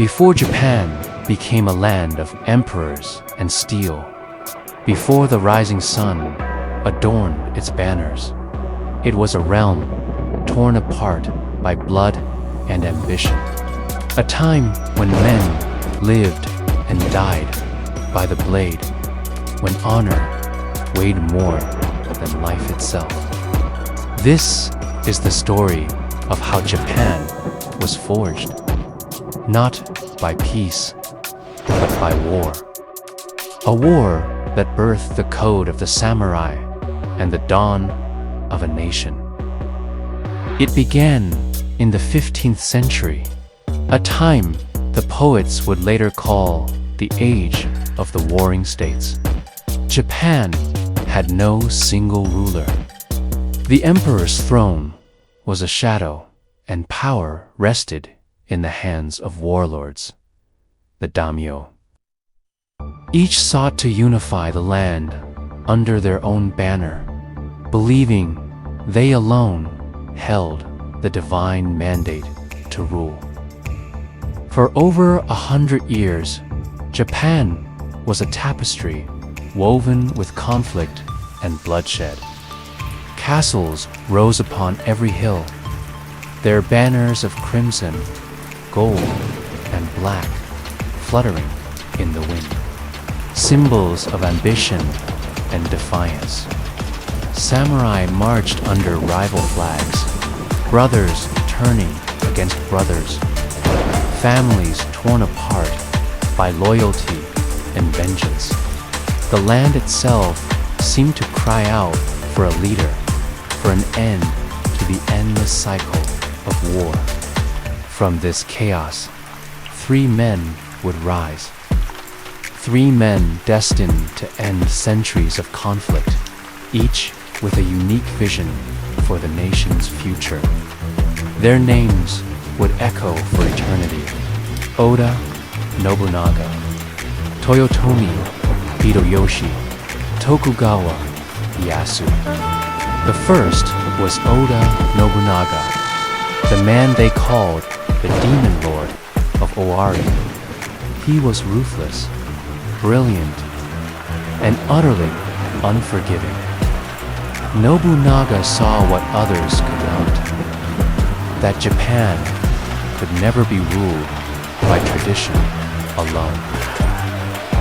Before Japan became a land of emperors and steel, before the rising sun adorned its banners, it was a realm torn apart by blood and ambition. A time when men lived and died by the blade, when honor weighed more than life itself. This is the story of how Japan was forged, not by peace, but by war. A war that birthed the code of the samurai and the dawn of a nation. It began in the 15th century, a time the poets would later call the age of the warring states. Japan had no single ruler. The emperor's throne was a shadow, and power rested in the hands of warlords, the daimyo. Each sought to unify the land under their own banner, believing they alone held the divine mandate to rule. For over 100 years, Japan was a tapestry woven with conflict and bloodshed. Castles rose upon every hill, their banners of crimson, gold, and black fluttering in the wind. Symbols of ambition and defiance. Samurai marched under rival flags, brothers turning against brothers, families torn apart by loyalty and vengeance. The land itself seemed to cry out for a leader, for an end to the endless cycle of war. From this chaos, 3 men would rise. 3 men destined to end centuries of conflict, each with a unique vision for the nation's future. Their names would echo for eternity: Oda Nobunaga, Toyotomi Hideyoshi, Tokugawa Ieyasu. The first was Oda Nobunaga, the man they called the Demon Lord of Owari. He was ruthless, brilliant, and utterly unforgiving. Nobunaga saw what others could not, that Japan could never be ruled by tradition alone.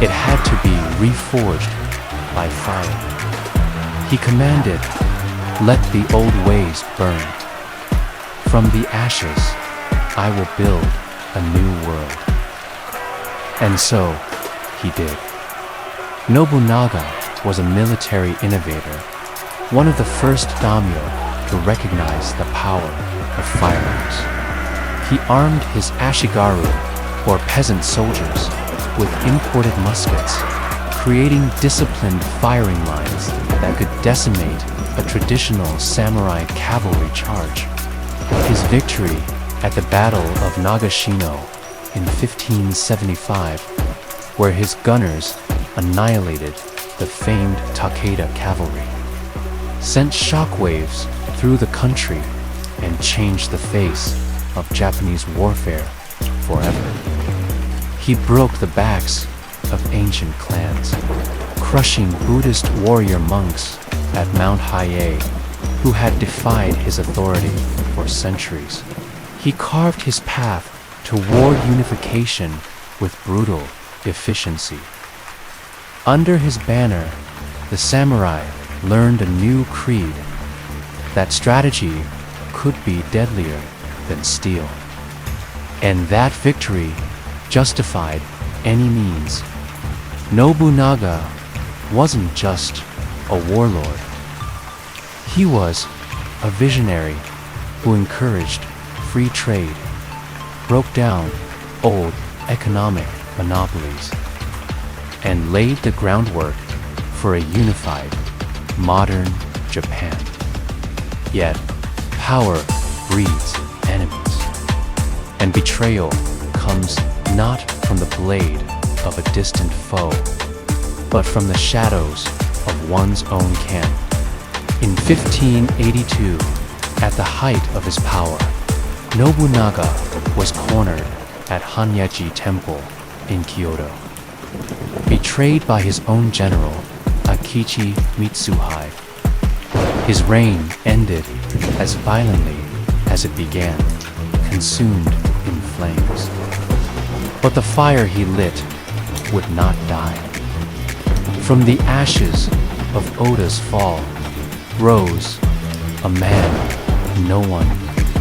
It had to be reforged by fire. He commanded, "Let the old ways burn. From the ashes, I will build a new world." And so, he did. Nobunaga was a military innovator, one of the first daimyo to recognize the power of firearms. He armed his ashigaru, or peasant soldiers, with imported muskets, creating disciplined firing lines that could decimate a traditional samurai cavalry charge. His victory at the Battle of Nagashino in 1575, where his gunners annihilated the famed Takeda cavalry, sent shockwaves through the country and changed the face of Japanese warfare forever. He broke the backs of ancient clans, crushing Buddhist warrior monks at Mount Hiei who had defied his authority for centuries. He carved his path toward unification with brutal efficiency. Under his banner, the samurai learned a new creed, that strategy could be deadlier than steel. And that victory justified any means. Nobunaga wasn't just a warlord. He was a visionary who encouraged free trade, broke down old economic monopolies, and laid the groundwork for a unified, modern Japan. Yet, power breeds enemies, and betrayal comes not from the blade of a distant foe, but from the shadows of one's own camp. In 1582, at the height of his power, Nobunaga was cornered at Hanyaji Temple in Kyoto. Betrayed by his own general, Akechi Mitsuhide, his reign ended as violently as it began, consumed in flames. But the fire he lit would not die. From the ashes of Oda's fall rose a man no one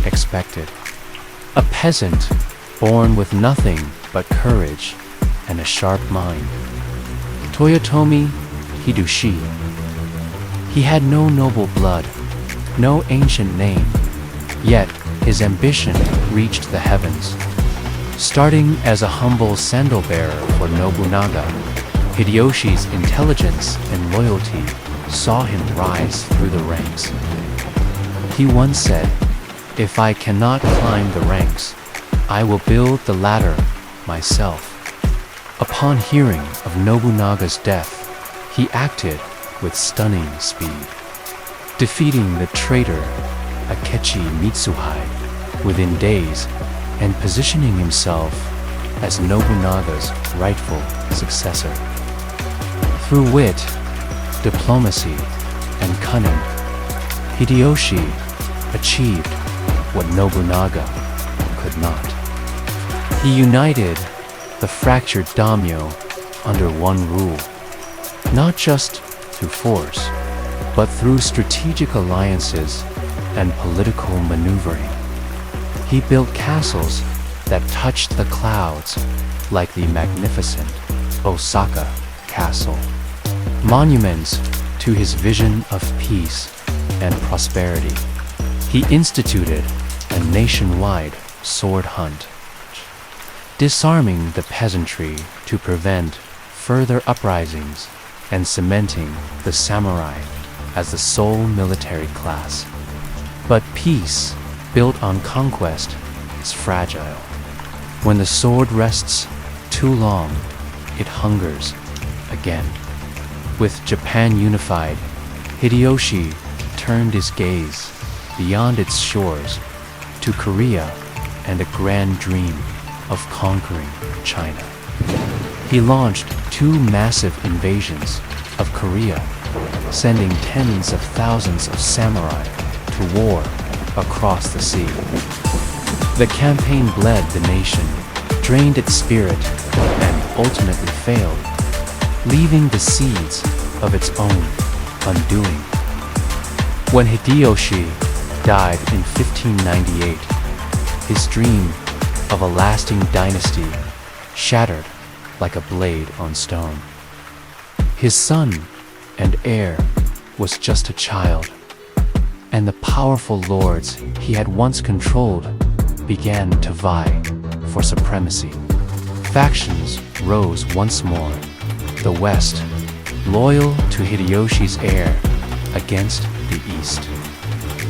expected. A peasant born with nothing but courage and a sharp mind. Toyotomi Hideyoshi. He had no noble blood, no ancient name, yet his ambition reached the heavens. Starting as a humble sandal bearer for Nobunaga, Hideyoshi's intelligence and loyalty saw him rise through the ranks. He once said, "If I cannot climb the ranks, I will build the ladder myself." Upon hearing of Nobunaga's death, he acted with stunning speed, defeating the traitor Akechi Mitsuhide within days and positioning himself as Nobunaga's rightful successor. Through wit, diplomacy, and cunning, Hideyoshi achieved what Nobunaga could not. He united the fractured daimyo under one rule, not just through force, but through strategic alliances and political maneuvering. He built castles that touched the clouds like the magnificent Osaka Castle, monuments to his vision of peace and prosperity. He instituted a nationwide sword hunt, disarming the peasantry to prevent further uprisings and cementing the samurai as the sole military class. But peace built on conquest is fragile. When the sword rests too long, it hungers again. With Japan unified, Hideyoshi turned his gaze beyond its shores to Korea and a grand dream of conquering China. He launched 2 massive invasions of Korea, sending tens of thousands of samurai to war across the sea. The campaign bled the nation, drained its spirit, and ultimately failed, leaving the seeds of its own undoing. When Hideyoshi died in 1598, his dream of a lasting dynasty shattered like a blade on stone. His son and heir was just a child, and the powerful lords he had once controlled began to vie for supremacy. Factions rose once more, the West, loyal to Hideyoshi's heir, against the East,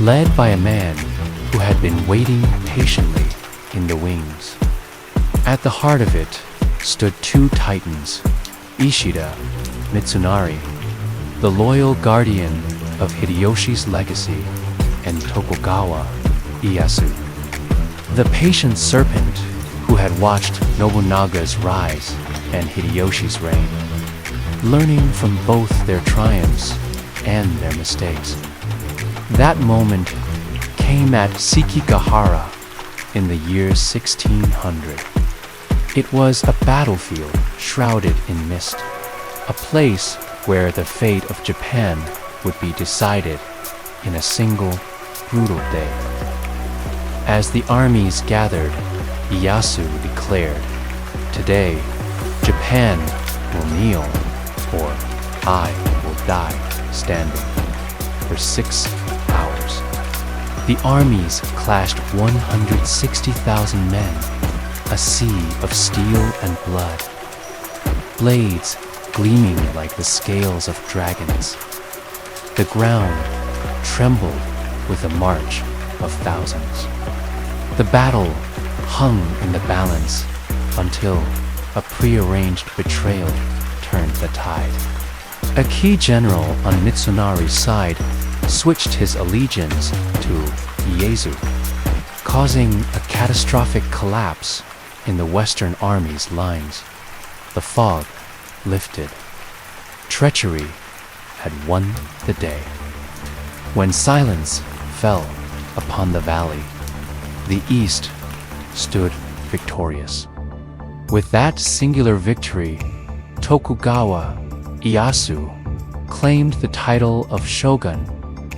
led by a man who had been waiting patiently in the wings. At the heart of it stood 2 titans, Ishida Mitsunari, the loyal guardian of Hideyoshi's legacy, and Tokugawa Ieyasu, the patient serpent who had watched Nobunaga's rise and Hideyoshi's reign, learning from both their triumphs and their mistakes. That moment came at Sekigahara in the year 1600. It was a battlefield shrouded in mist, a place where the fate of Japan would be decided in a single brutal day. As the armies gathered, Ieyasu declared, "Today, Japan will kneel, or I will die standing," for 6 hours. The armies clashed 160,000 men, a sea of steel and blood, blades gleaming like the scales of dragons. The ground trembled with the march of thousands. The battle hung in the balance until a prearranged betrayal turned the tide. A key general on Mitsunari's side switched his allegiance to Ieyasu, causing a catastrophic collapse in the Western Army's lines. The fog lifted. Treachery had won the day. When silence fell upon the valley, the East stood victorious. With that singular victory, Tokugawa Ieyasu claimed the title of shogun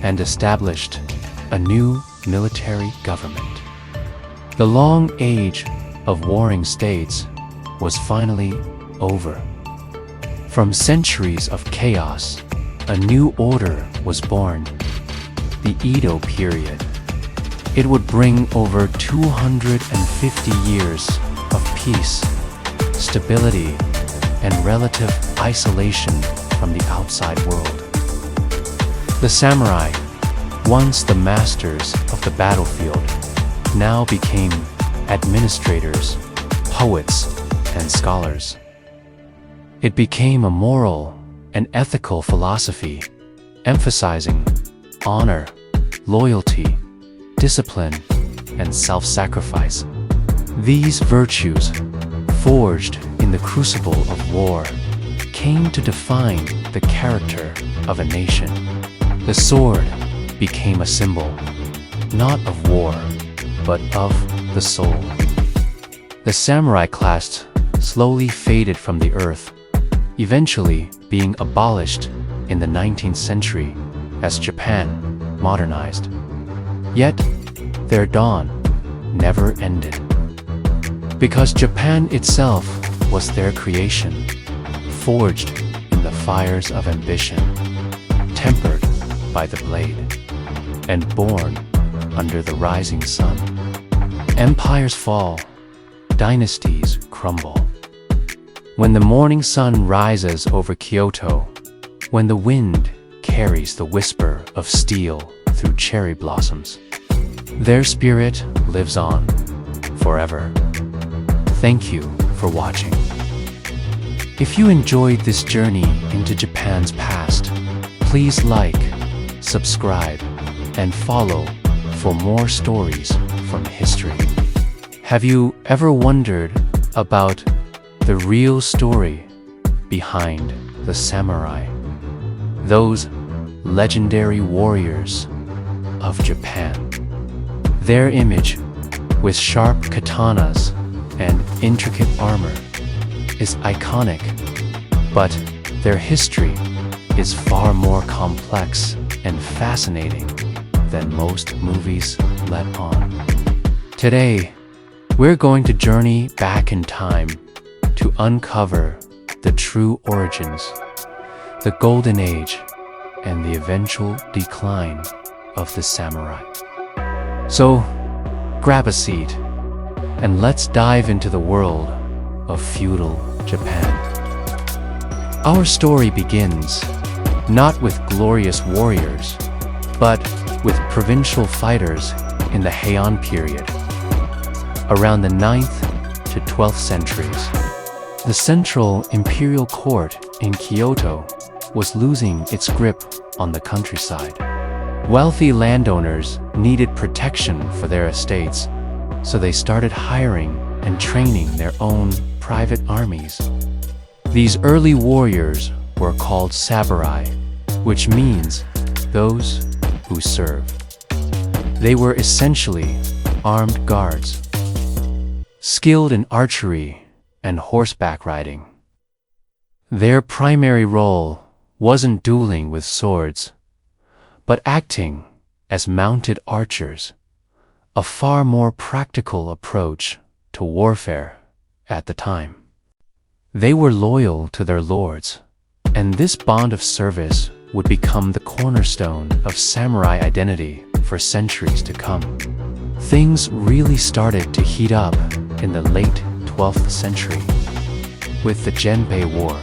and established a new military government. The long age of warring states was finally over. From centuries of chaos, a new order was born, the Edo period. It would bring over 250 years of peace, stability, and relative isolation from the outside world. The samurai, once the masters of the battlefield, now became administrators, poets, and scholars. It became a moral and ethical philosophy, emphasizing honor, loyalty, discipline, and self-sacrifice. These virtues, forged in the crucible of war, came to define the character of a nation. The sword became a symbol, not of war, but of the soul. The samurai caste slowly faded from the earth, eventually being abolished in the 19th century as Japan modernized. Yet, their dawn never ended. Because Japan itself was their creation, forged in the fires of ambition, tempered by the blade, and born under the rising sun. Empires fall, dynasties crumble. When the morning sun rises over Kyoto, when the wind carries the whisper of steel through cherry blossoms, their spirit lives on forever. Thank you for watching. If you enjoyed this journey into Japan's past, please like, subscribe, and follow for more stories from history. Have you ever wondered about the real story behind the samurai? Those legendary warriors of Japan. Their image, with sharp katanas and intricate armor, is iconic, but their history is far more complex and fascinating than most movies let on. Today, we're going to journey back in time to uncover the true origins, the golden age, and the eventual decline of the samurai. So, grab a seat and let's dive into the world of feudal Japan. Our story begins not with glorious warriors, but with provincial fighters in the Heian period, around the 9th to 12th centuries. The central imperial court in Kyoto was losing its grip on the countryside. Wealthy landowners needed protection for their estates, so they started hiring and training their own private armies. These early warriors were called samurai, which means those who serve. They were essentially armed guards, skilled in archery and horseback riding. Their primary role wasn't dueling with swords, but acting as mounted archers, a far more practical approach to warfare at the time. They were loyal to their lords, and this bond of service would become the cornerstone of samurai identity for centuries to come. Things really started to heat up in the late 12th century with the Genpei War.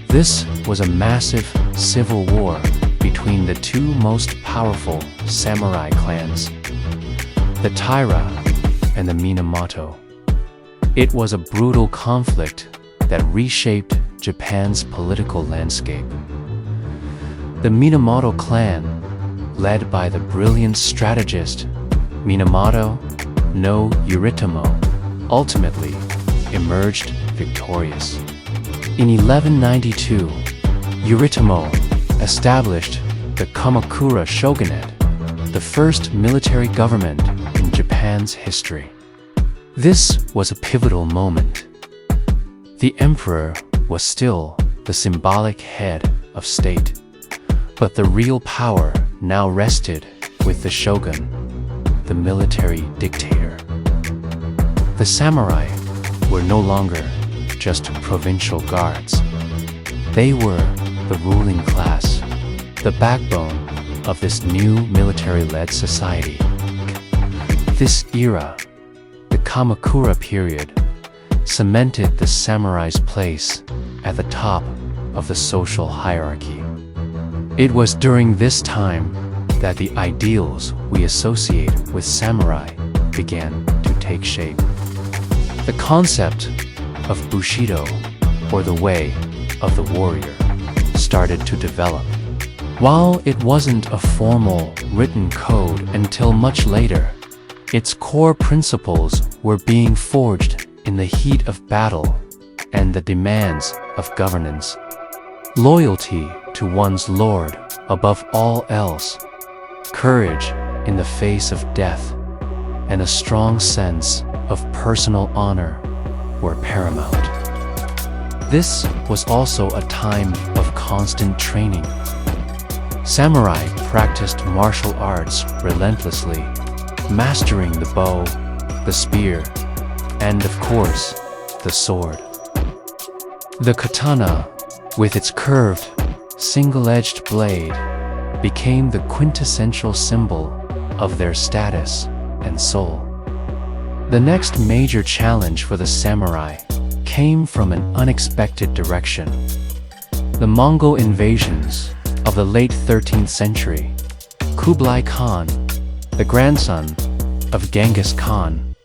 This was a massive civil war between the two most powerful samurai clans, the Taira and the Minamoto. It was a brutal conflict that reshaped Japan's political landscape. The Minamoto clan, led by the brilliant strategist Minamoto no Yoritomo, ultimately emerged victorious. In 1192, Yoritomo established the Kamakura shogunate, the first military government in Japan's history. This was a pivotal moment. The emperor was still the symbolic head of state, but the real power now rested with the shogun, the military dictator. The samurai were no longer just provincial guards. They were the ruling class, the backbone of this new military-led society. This era, the Kamakura period, cemented the samurai's place at the top of the social hierarchy. It was during this time that the ideals we associate with samurai began to take shape. The concept of Bushido, or the way of the warrior, started to develop. While it wasn't a formal, written code until much later, its core principles were being forged in the heat of battle and the demands of governance. Loyalty to one's lord above all else, courage in the face of death, and a strong sense of personal honor were paramount. This was also a time of constant training. Samurai practiced martial arts relentlessly, mastering the bow, the spear, and of course, the sword. The katana, with its curved, single-edged blade, became the quintessential symbol of their status and soul. The next major challenge for the samurai came from an unexpected direction. The Mongol invasions of the late 13th century. Kublai Khan, the grandson of Genghis Khan,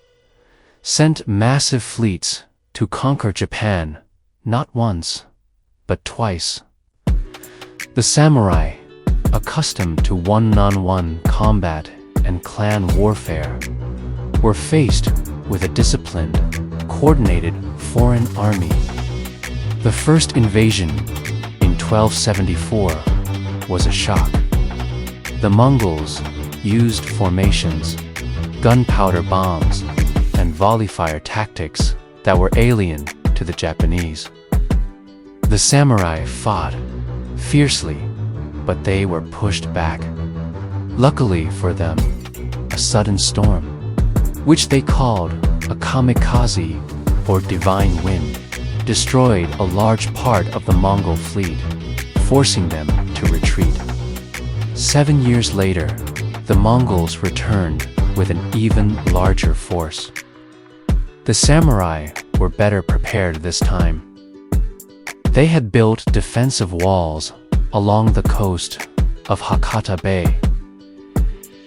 sent massive fleets to conquer Japan, not once, but twice. The samurai, accustomed to one-on-one combat and clan warfare, were faced with a disciplined, coordinated foreign army. The first invasion in 1274 was a shock. The Mongols used formations, gunpowder bombs, and volley fire tactics that were alien to the Japanese. The samurai fought fiercely, but they were pushed back. Luckily for them, a sudden storm, which they called a kamikaze or divine wind, destroyed a large part of the Mongol fleet, forcing them to retreat. 7 years later, the Mongols returned with an even larger force. The samurai were better prepared this time. They had built defensive walls along the coast of Hakata Bay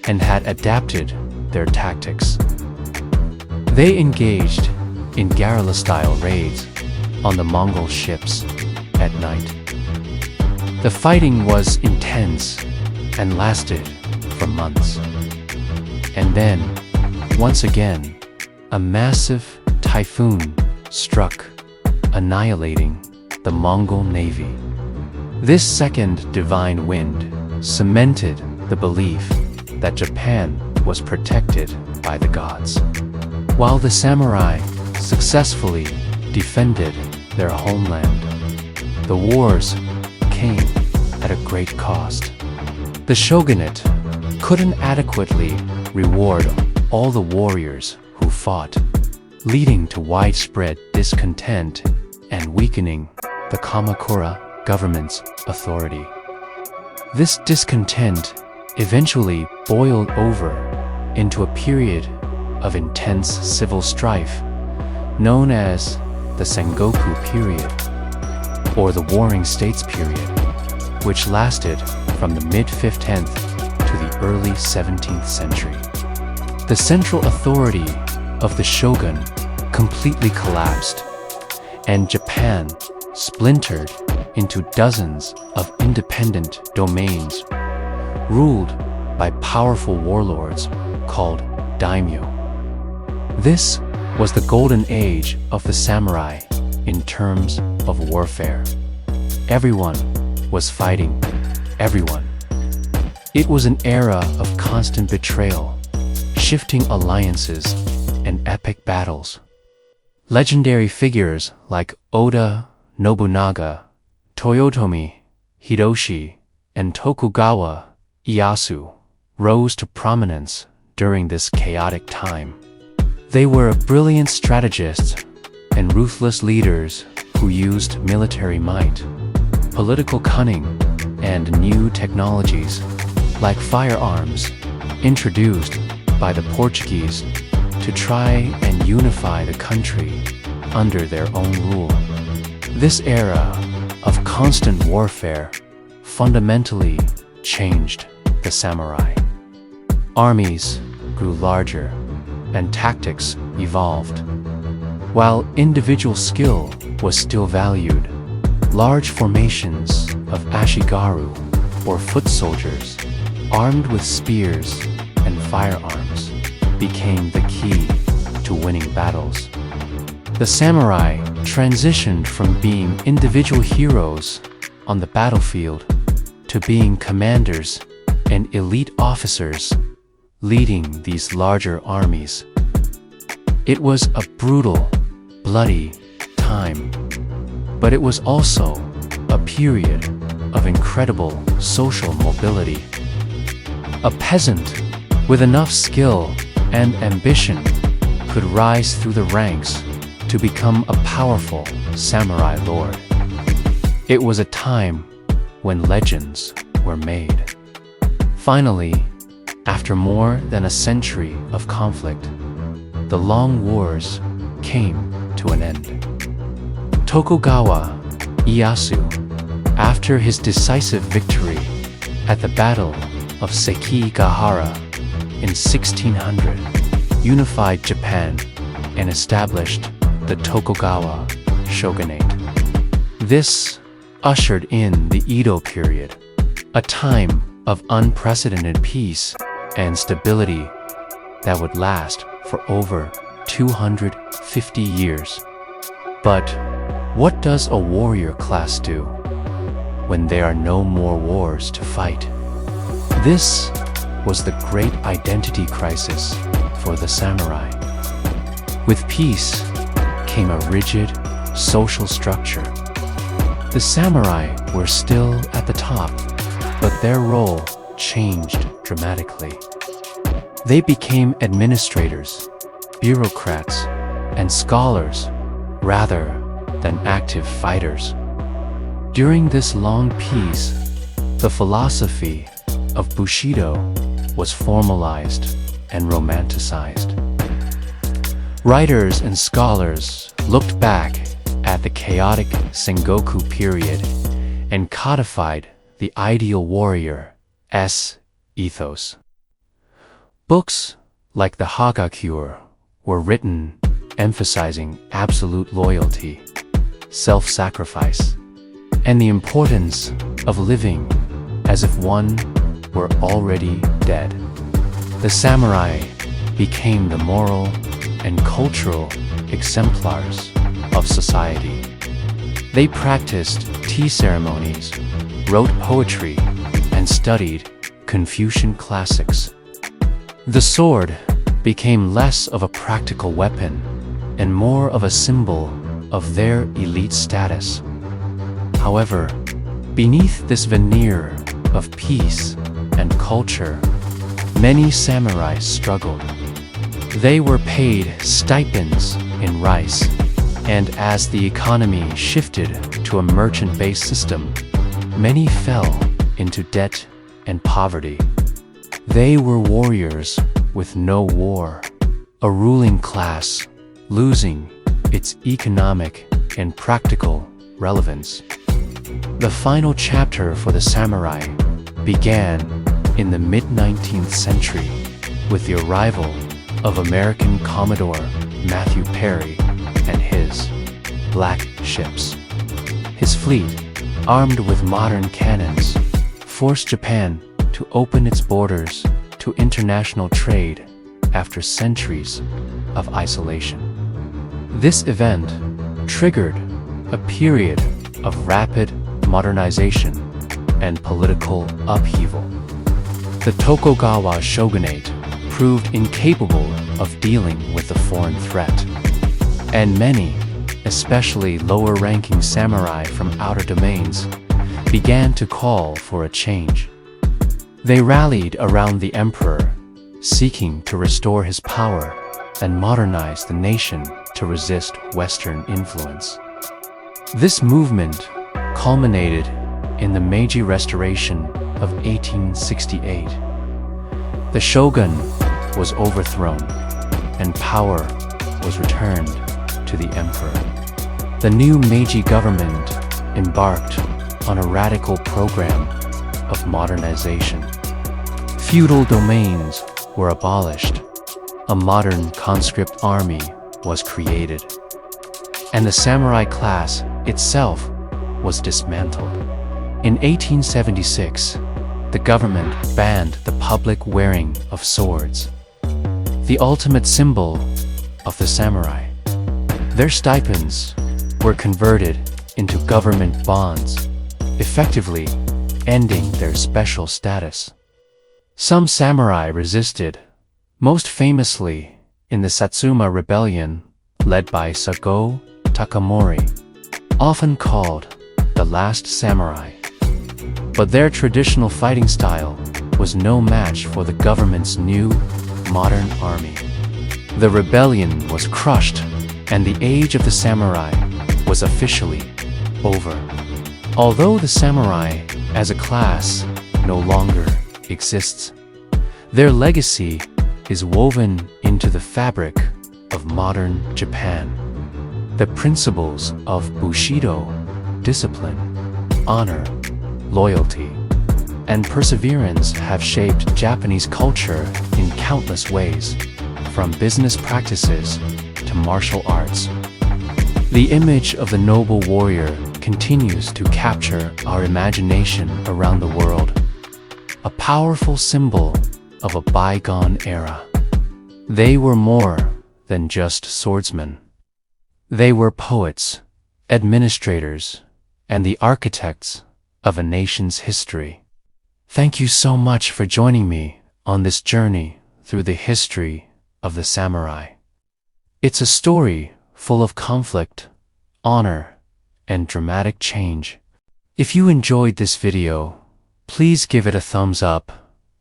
and had adapted their tactics. They engaged in guerrilla-style raids on the Mongol ships at night. The fighting was intense and lasted for months. And then, once again, a massive typhoon struck, annihilating the Mongol navy. This second divine wind cemented the belief that Japan was protected by the gods, while the samurai successfully defended their homeland. The wars came at a great cost. The shogunate couldn't adequately reward all the warriors who fought, leading to widespread discontent and weakening the Kamakura government's authority. This discontent eventually boiled over into a period of intense civil strife known as the Sengoku period, or the Warring States period, which lasted from the mid-15th to the early 17th century. The central authority of the shogun completely collapsed, and Japan splintered into dozens of independent domains, ruled by powerful warlords called daimyo. This was the golden age of the samurai in terms of warfare. Everyone was fighting everyone. It was an era of constant betrayal, shifting alliances, and epic battles. Legendary figures like Oda Nobunaga, Toyotomi Hideyoshi, and Tokugawa Ieyasu rose to prominence during this chaotic time. They were brilliant strategists and ruthless leaders who used military might, political cunning, and new technologies like firearms introduced by the Portuguese to try and unify the country under their own rule. This era of constant warfare fundamentally changed the samurai. Armies grew larger and tactics evolved. While individual skill was still valued, large formations of ashigaru, or foot soldiers, armed with spears and firearms, became the key to winning battles. The samurai transitioned from being individual heroes on the battlefield to being commanders and elite officers leading these larger armies. It was a brutal, bloody time, but it was also a period of incredible social mobility. A peasant with enough skill and ambition could rise through the ranks to become a powerful samurai lord. It was a time when legends were made. Finally, after more than a century of conflict, the long wars came to an end. Tokugawa Ieyasu, after his decisive victory at the Battle of Sekigahara in 1600, unified Japan and established the Tokugawa shogunate. This ushered in the Edo period, a time of unprecedented peace and stability that would last for over 250 years. But what does a warrior class do when there are no more wars to fight? This was the great identity crisis for the samurai. With peace came a rigid social structure. The samurai were still at the top, but their role changed dramatically. They became administrators, bureaucrats, and scholars rather than active fighters. During this long peace, the philosophy of Bushido was formalized and romanticized. Writers and scholars looked back at the chaotic Sengoku period and codified the ideal warrior's ethos. Books like the Hagakure were written emphasizing absolute loyalty, self-sacrifice, and the importance of living as if one were already dead. The samurai became the moral and cultural exemplars of society. They practiced tea ceremonies, wrote poetry, and studied Confucian classics. The sword became less of a practical weapon and more of a symbol of their elite status. However, beneath this veneer of peace and culture, many samurai struggled. They were paid stipends in rice, and as the economy shifted to a merchant-based system, many fell into debt and poverty. They were warriors with no war, a ruling class losing its economic and practical relevance. The final chapter for the samurai began in the mid-19th century with the arrival of American Commodore Matthew Perry and his black ships. His fleet, armed with modern cannons, forced Japan to open its borders to international trade after centuries of isolation. This event triggered a period of rapid modernization and political upheaval. The Tokugawa shogunate proved incapable of dealing with the foreign threat, and many, especially lower-ranking samurai from outer domains, began to call for a change. They rallied around the emperor, seeking to restore his power and modernize the nation to resist Western influence. This movement culminated in the Meiji Restoration of 1868. The shogun was overthrown, and power was returned to the emperor. The new Meiji government embarked on a radical program of modernization. Feudal domains were abolished, a modern conscript army was created, and the samurai class itself was dismantled. In 1876, the government banned the public wearing of swords, the ultimate symbol of the samurai. Their stipends were converted into government bonds, effectively ending their special status. Some samurai resisted, most famously in the Satsuma Rebellion led by Sago Takamori, often called the Last Samurai. But their traditional fighting style was no match for the government's new, modern army. The rebellion was crushed, and the age of the samurai was officially over. Although the samurai as a class no longer exists, their legacy is woven into the fabric of modern Japan. The principles of Bushido, discipline, honor, loyalty, and perseverance have shaped Japanese culture in countless ways, from business practices to martial arts. The image of the noble warrior continues to capture our imagination around the world, a powerful symbol of a bygone era. They were more than just swordsmen. They were poets, administrators, and the architects of a nation's history. Thank you so much for joining me on this journey through the history of the samurai. It's a story full of conflict, honor, and dramatic change. If you enjoyed this video, please give it a thumbs up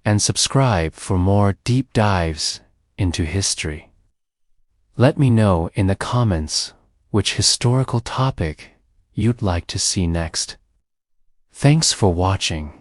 and subscribe for more deep dives into history. Let me know in the comments which historical topic you'd like to see next. Thanks for watching.